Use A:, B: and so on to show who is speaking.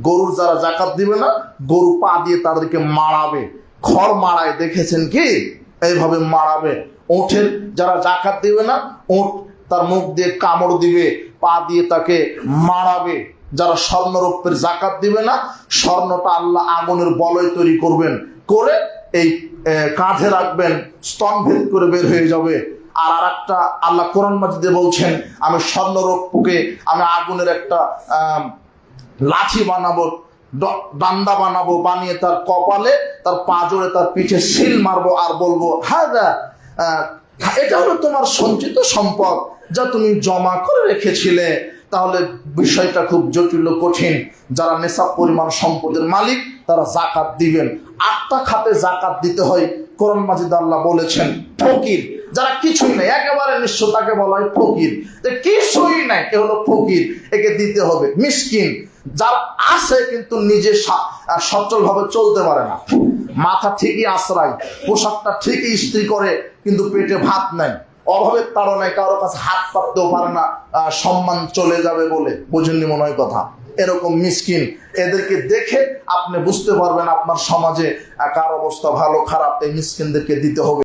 A: গরুর যারা জাকাত দিবে না, গরু পা দিয়ে তাদেরকে মারাবে, খড় মারায়, দেখেছেন কি? এইভাবে মারাবে। ওঠের যারা জাকাত দিবে না, ওঠ তার মুখ দিয়ে কামড় দিবে, পা দিয়ে তাকে মারাবে। যারা স্বর্ণরৌপ্যের জাকাত দিবে না, স্বর্ণটা আল্লাহ আগুনের বলয় তৈরি করবেন, করে এই কাঁধে রাখবেন, স্তম্ভেদ করে বের হয়ে যাবে। আর একটা আল্লাহ কোরআন মাজিদে বলছেন, আমি স্বর্ণরৌপ্যকে আমি আগুনের একটা লাঠি বানাবো, ডান্ডা বানাবো, বানিয়ে তার কপালে, তার পাঁজরে, তার পিঠে সিল মারবো, আর বলবো, হ্যাঁ এটা হলো তোমার সঞ্চিত সম্পদ, যা তুমি জমা করে রেখেছিলে। তাহলে বিষয়টা খুব জটিল ও কঠিন। যারা নেশাব পরিমাণ সম্পদের মালিক, তারা জাকাত দিবেন। 8টা খাতে জাকাত দিতে হয়। কোরআন মাজিদে আল্লাহ বলেছেন, ফকির যারা কিছুই নাই, একেবারে নিঃস্ব, তাকে বলা হয় ফকির। কিছুই নাই, এ হলো ফকির, একে দিতে হবে। মিসকিন যার আছে কিন্তু নিজে সচ্ছল ভাবে চলতে পারে না, মাথা ঠিকই আশ্রয়, পোশাকটা ঠিকই ইস্ত্রি করে, কিন্তু পেটে ভাত নাই, অভাবের তাড়নায় কারোর কাছে হাত পাততেও পারে না, সম্মান চলে যাবে বলে। বুঝেননি মনে হয় কথা? এরকম মিসকিন, এদেরকে দেখে আপনি বুঝতে পারবেন আপনার সমাজে কার অবস্থা ভালো খারাপ। এই মিসকিনদেরকে দিতে হবে।